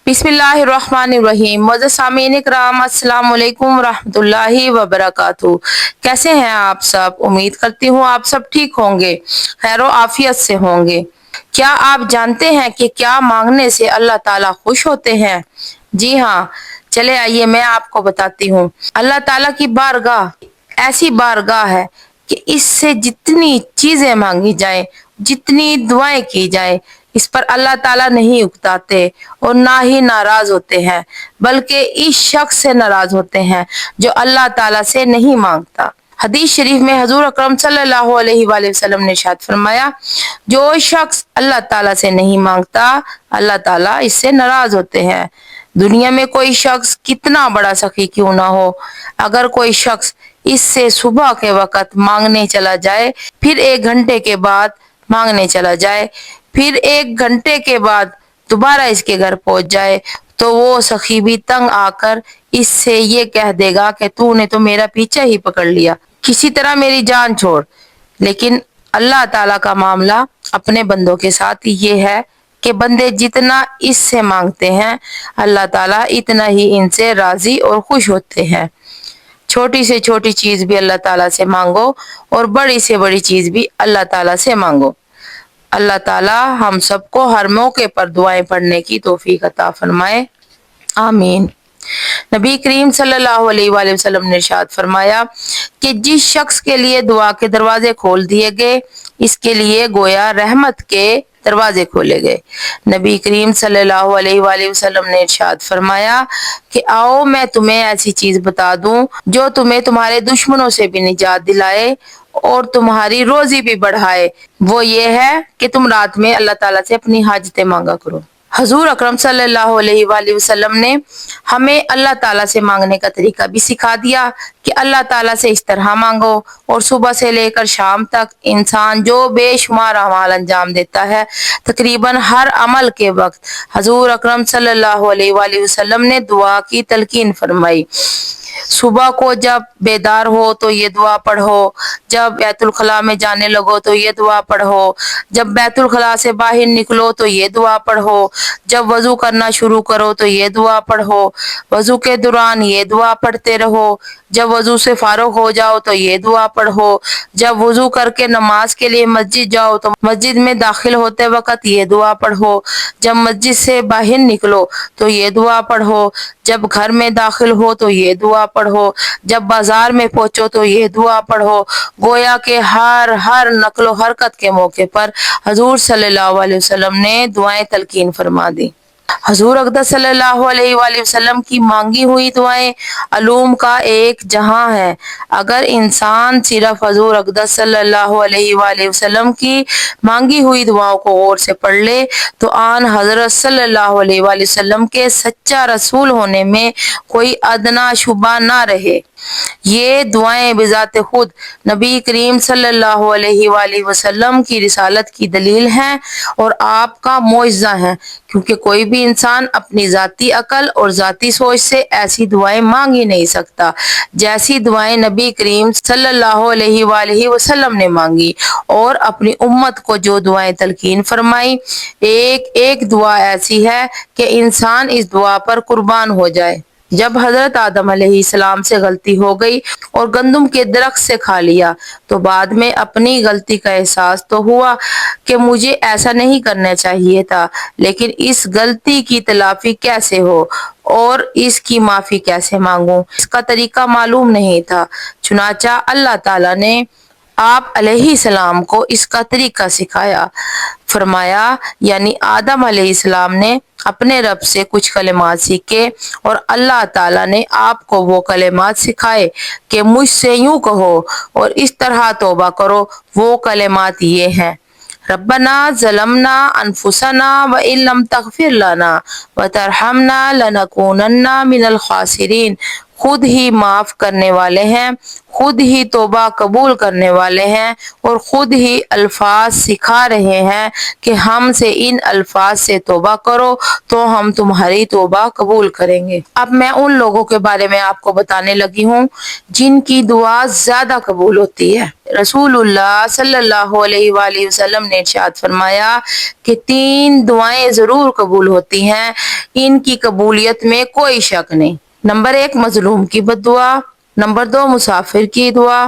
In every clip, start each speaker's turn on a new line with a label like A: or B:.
A: बिस्मिल्लाहिर्रहमानिर्रहीम। मुअज़्ज़ज़ सामीन इकराम, अस्सलाम वालेकुम रहमतुल्लाहि व बरकातुहू। कैसे हैं आप सब? उम्मीद करती हूँ आप सब ठीक होंगे, खैरो आफियत से होंगे। क्या आप जानते हैं कि क्या मांगने से अल्लाह ताला खुश होते हैं? जी हाँ, चले आइए मैं आपको बताती हूँ। अल्लाह ताला की बारगाह ऐसी बारगाह है कि इससे जितनी चीजें मांगी जाए, जितनी दुआएं की जाए, इस पर अल्लाह ताला नहीं उकताते और ना ही नाराज होते हैं, बल्कि इस शख्स से नाराज होते हैं जो अल्लाह ताला से नहीं मांगता। हदीस शरीफ में हजूर अकरम सल्लल्लाहु अलैहि वसल्लम ने इरशाद फरमाया, जो शख्स अल्लाह ताला से नहीं मांगता, अल्लाह ताला इससे नाराज होते हैं। दुनिया में कोई शख्स कितना बड़ा सखी क्यों ना हो, अगर कोई शख्स इससे सुबह के वक्त मांगने चला जाए, फिर 1 घंटे के बाद मांगने चला जाए, फिर 1 घंटे के बाद दोबारा इसके घर पहुंच जाए, तो वो सखी भी तंग आकर इससे ये कह देगा कि तूने तो मेरा पीछा ही पकड़ लिया, किसी तरह मेरी जान छोड़। लेकिन अल्लाह ताला का मामला अपने बंदों के साथ ये है कि बंदे जितना इससे मांगते हैं, अल्लाह ताला इतना ही इनसे राजी और खुश होते हैं। छोटी से छोटी चीज भी अल्लाह ताला से मांगो और बड़ी से बड़ी चीज भी अल्लाह ताला से मांगो। अल्लाह ताला हम सबको हर मौके पर दुआएं पढ़ने की तौफीक अता फरमाए, आमीन। नबी करीम सल्लल्लाहु अलैहि वसल्लम ने इरशाद फरमाया कि जिस शख्स के लिए दुआ के दरवाजे खोल दिए गए, इसके लिए गोया रहमत के दरवाजे खोले गए। नबी करीम सल्लल्लाहु अलैहि वसल्लम ने इरशाद फरमाया कि आओ मैं तुम्हें ऐसी चीज बता दूं जो तुम्हें तुम्हारे दुश्मनों से भी निजात दिलाए और तुम्हारी रोजी भी बढ़ाए। वो ये है कि तुम रात में अल्लाह ताला से अपनी हाजतें मांगा करो। हजूर अकरम सल्लल्लाहु अलैहि वसल्लम ने हमें अल्लाह ताला से मांगने का तरीका भी सिखा दिया कि अल्लाह ताला से इस तरह मांगो। और सुबह से लेकर शाम तक इंसान जो बेशुमार अमाल अंजाम देता है, तकरीबन हर अमल के वक्त हजूर अकरम सल्लल्लाहु अलैहि वसल्लम ने दुआ की तलकीन फरमाई। सुबह को जब बेदार हो तो ये दुआ पढ़ो, जब बैतुल खला में जाने लगो तो ये दुआ पढ़ो, जब बैतुल खला से बाहर निकलो तो ये दुआ पढ़ो, जब वजू करना शुरू करो तो ये दुआ पढ़ो, वजू के दौरान ये दुआ पढ़ते रहो, जब वजू से फारुग हो जाओ तो ये दुआ पढ़ो, जब वजू करके नमाज के लिए मस्जिद जाओ तो मस्जिद में दाखिल होते वक्त ये दुआ पढ़ो, जब मस्जिद से बाहर निकलो तो ये दुआ पढ़ो, जब घर में दाखिल हो तो ये दुआ पढ़ो, जब बाजार में पहुंचो तो ये दुआ पढ़ो। गोया के हर नकलो हरकत के मौके पर हजूर सल्लल्लाहु अलैहि वसल्लम ने दुआएं तलकीन फरमा दी। हजूर अक़दस सल्लल्लाहु अलैहि वसल्लम की मांगी हुई दुआएं अलूम का एक जहां है। अगर इंसान सिर्फ हजूर अक़दस सल्लल्लाहु अलैहि वसल्लम की मांगी हुई दुआओं को गौर से पढ़ ले तो आन हजरत सल्लल्लाहु अलैहि वसल्लम के सच्चा रसूल होने में कोई अदना शुबा ना रहे। ये दुआएं बिजाते खुद नबी करीम सल्लल्लाहु अलैहि वसल्लम की रिसालत की दलील हैं और आपका मोइज़ा है, क्योंकि कोई भी इंसान अपनी जाती अकल और जाती सोच से ऐसी दुआएं मांग ही नहीं सकता जैसी दुआएं नबी करीम सल्लल्लाहु अलैहि वसल्लम ने मांगी और अपनी उम्मत को जो दुआएं तलकीन फरमाई। एक एक दुआ ऐसी है कि इंसान इस दुआ पर कुर्बान हो जाए। जब हजरत आदम अलैहिस्सलाम से गलती हो गई और गंदुम के दरख्त से खा लिया तो बाद में अपनी गलती का एहसास तो हुआ कि मुझे ऐसा नहीं करना चाहिए था, लेकिन इस गलती की तलाफी कैसे हो और इसकी माफी कैसे मांगूं, इसका तरीका मालूम नहीं था। चुनाचा अल्लाह ताला ने आप अलैहिस्सलाम को इसका तरीका सिखाया। फरमाया यानी आदम अलैहिस्सलाम ने अपने रब से कुछ कलिमात सीखे और अल्लाह ताला ने आपको वो कलिमात सिखाए कि मुझसे यूं कहो और इस तरह तौबा करो। वो कलिमात ये हैं, रब्बना ज़लमना अनफुसना व इल्लम तगफिर लना व तरहमना लनकूनन्ना मिनल खासिरीन। खुद ही माफ करने वाले हैं, खुद ही तौबा कबूल करने वाले हैं और खुद ही अल्फाज सिखा रहे हैं कि हमसे इन अल्फाज से तौबा करो तो हम तुम्हारी तौबा कबूल करेंगे। अब मैं उन लोगों के बारे में आपको बताने लगी हूँ जिनकी दुआ ज्यादा कबूल होती है। रसूलुल्लाह सल्लल्लाहु अलैहि वसल्लम ने इरशाद फरमाया कि 3 दुआएं जरूर कबूल होती हैं, इनकी कबूलियत में कोई शक नहीं। नंबर 1 मजलूम की बद्दुआ, नंबर 2 मुसाफिर की दुआ,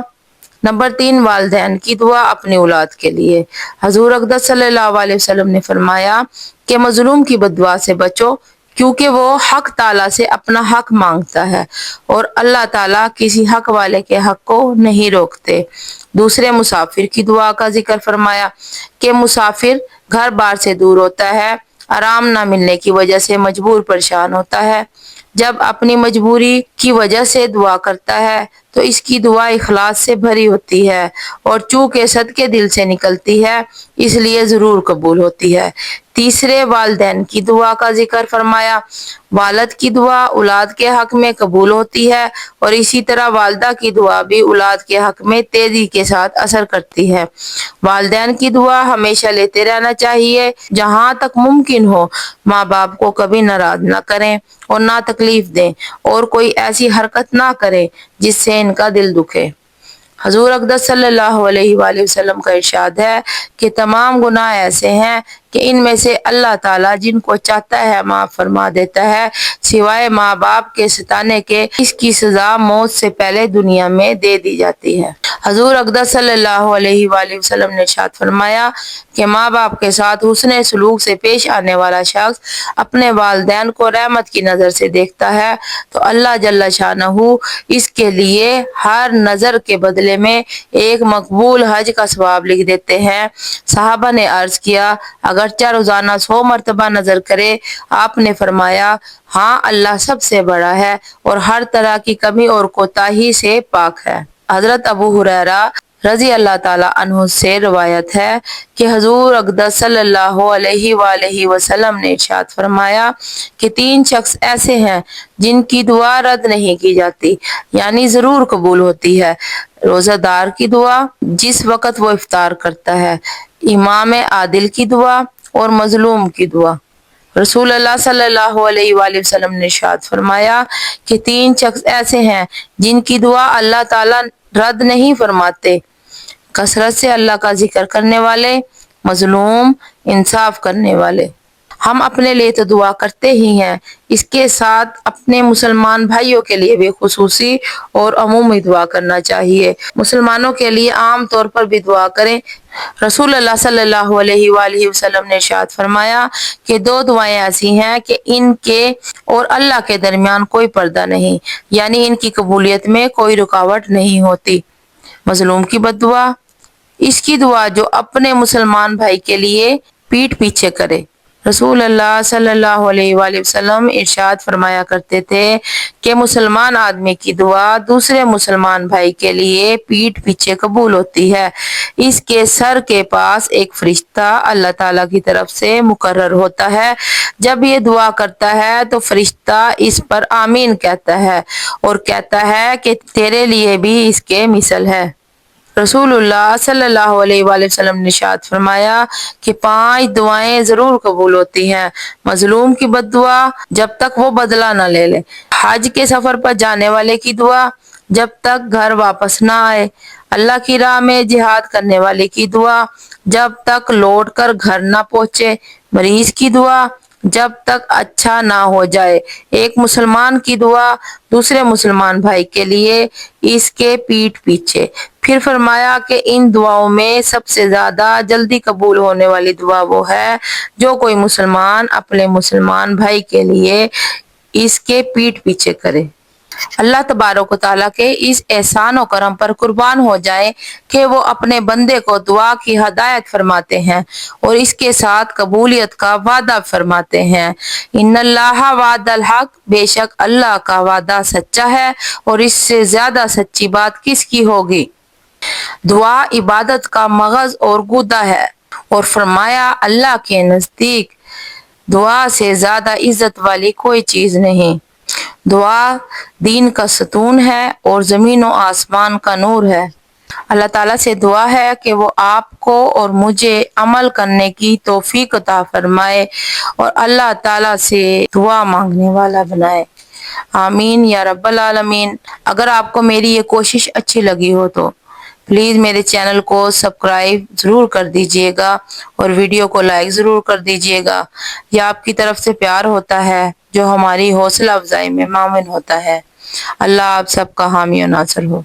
A: नंबर 3 वालिदैन की दुआ अपनी औलाद के लिए। हजूर अक़दस सल्लल्लाहु अलैहि वसल्लम ने फरमाया कि मजलूम की बद्दुआ से बचो क्योंकि वो हक ताला से अपना हक मांगता है और अल्लाह ताला किसी हक वाले के हक को नहीं रोकते। दूसरे मुसाफिर की दुआ का जिक्र फरमाया कि मुसाफिर घर बार से दूर होता है, आराम ना मिलने की वजह से मजबूर परेशान होता है। जब अपनी मजबूरी की वजह से दुआ करता है तो इसकी दुआ इखलास से भरी होती है और चूंकि सदके दिल से निकलती है इसलिए जरूर कबूल होती है। तीसरे वालिदैन की दुआ का जिक्र फरमाया, वालिद की दुआ औलाद के हक में कबूल होती है और इसी तरह वालिदा की दुआ भी औलाद के हक में तेजी के साथ असर करती है। वालिदैन की दुआ हमेशा लेते रहना चाहिए, जहाँ तक मुमकिन हो माँ बाप को कभी नाराज ना करें और ना तकलीफ दें और कोई ऐसी हरकत ना करें जिससे इनका दिल दुखे। हजूर अक़दस सल्लल्लाहु अलैहि वसल्लम का इरशाद है कि तमाम गुनाह ऐसे हैं कि इनमें से अल्लाह ताला जिनको चाहता है माफ फरमा देता है, सिवाय माँ बाप के सताने के। इसकी सजा मौत से पहले दुनिया में दे दी जाती है। हजूर अक़दस सल्लल्लाहु अलैहि वसल्लम ने इरशाद फरमाया कि माँ बाप के साथ हुस्ने सलूक से पेश आने वाला शख्स अपने वालिदैन को रहमत की नजर से देखता है तो अल्लाह जल्ल शानहू इसके लिए हर नजर के बदले में एक मकबूल हज का सवाब लिख देते हैं। सहाबा ने अर्ज किया, अगरचे रोजाना 100 मरतबा नजर करे? आपने फरमाया, हाँ, अल्लाह सबसे बड़ा है और हर तरह की कमी और कोताही से पाक है। हजरत अबू हुरैरा रजी अल्लाह ताला अन्हु से रवायत है कि हजूर अक़दस सल्लल्लाहु अलैहि वसल्लम ने इरशाद फरमाया कि 3 शख्स ऐसे हैं जिनकी दुआ रद्द नहीं की जाती, यानी जरूर कबूल होती है। रोजादार की दुआ जिस वक़्त वो इफ्तार करता है, इमाम आदिल की दुआ और मजलूम की दुआ। रसूलुल्लाह सल्लल्लाहु अलैहि वसल्लम ने इरशाद फरमाया कि 3 शख्स ऐसे हैं जिनकी दुआ अल्लाह ताला रद्द नहीं फरमाते, कसरत से अल्लाह का जिक्र करने वाले, मजलूम, इंसाफ करने वाले। हम अपने लिए तो दुआ करते ही हैं, इसके साथ अपने मुसलमान भाइयों के लिए भी खुसूसी और अमूमी दुआ करना चाहिए। मुसलमानों के लिए आम तौर पर भी दुआ करें। रसूलुल्लाह सल्लल्लाहु अलैहि वसल्लम ने इरशाद फरमाया कि 2 दुआएं ऐसी हैं कि इनके और अल्लाह के दरमियान कोई पर्दा नहीं, यानी इनकी कबूलियत में कोई रुकावट नहीं होती। मजलूम की बद्दुआ, इसकी दुआ जो अपने मुसलमान भाई के लिए पीठ पीछे करे। रसूल अल्लाह सल्लल्लाहु अलैहि वसल्लम इरशाद फरमाया करते थे कि मुसलमान आदमी की दुआ दूसरे मुसलमान भाई के लिए पीठ पीछे कबूल होती है। इसके सर के पास एक फरिश्ता अल्लाह ताला की तरफ से मुकर्रर होता है। जब ये दुआ करता है तो फरिश्ता इस पर आमीन कहता है और कहता है कि तेरे लिए भी इसके मिसल है। रसूलुल्लाह सल्लल्लाहु अलैहि वसल्लम ने इरशाद फरमाया कि 5 दुआएं जरूर कबूल होती हैं। मजलूम की बद्दुआ जब तक वो बदला न ले ले, हज के सफर पर जाने वाले की दुआ जब तक घर वापस ना आए, अल्लाह की राह में जिहाद करने वाले की दुआ जब तक लौट कर घर ना पहुंचे, मरीज की दुआ जब तक अच्छा ना हो जाए, एक मुसलमान की दुआ दूसरे मुसलमान भाई के लिए इसके पीठ पीछे। फिर फरमाया कि इन दुआओं में सबसे ज्यादा जल्दी कबूल होने वाली दुआ वो है जो कोई मुसलमान अपने मुसलमान भाई के लिए इसके पीठ पीछे करे। अल्लाह तबारक व तआला के इस एहसान और करम पर कुर्बान हो जाए कि वो अपने बंदे को दुआ की हदायत फरमाते हैं और इसके साथ कबूलियत का वादा फरमाते हैं। इन्नल्लाह वादल हक, बेशक अल्लाह का वादा सच्चा है और इससे ज्यादा सच्ची बात किसकी होगी। दुआ इबादत का मगज और गुदा है और फरमाया अल्लाह के नजदीक दुआ से ज्यादा इज्जत वाली कोई चीज नहीं। دعا دین کا ستون ہے اور زمین و آسمان کا نور ہے۔ اللہ تعالیٰ سے دعا ہے کہ وہ آپ کو اور مجھے عمل کرنے کی توفیق عطا فرمائے اور اللہ تعالیٰ سے دعا مانگنے والا بنائے۔ آمین یا رب العالمین۔ اگر آپ کو میری یہ کوشش اچھی لگی ہو تو پلیز میرے چینل کو سبسکرائب ضرور کر دیجئے گا اور ویڈیو کو لائک ضرور کر دیجئے گا۔ یہ آپ کی طرف سے پیار ہوتا ہے جو ہماری حوصلہ افزائی میں معاون ہوتا ہے۔ اللہ آپ سب کا حامی و ناصر ہو۔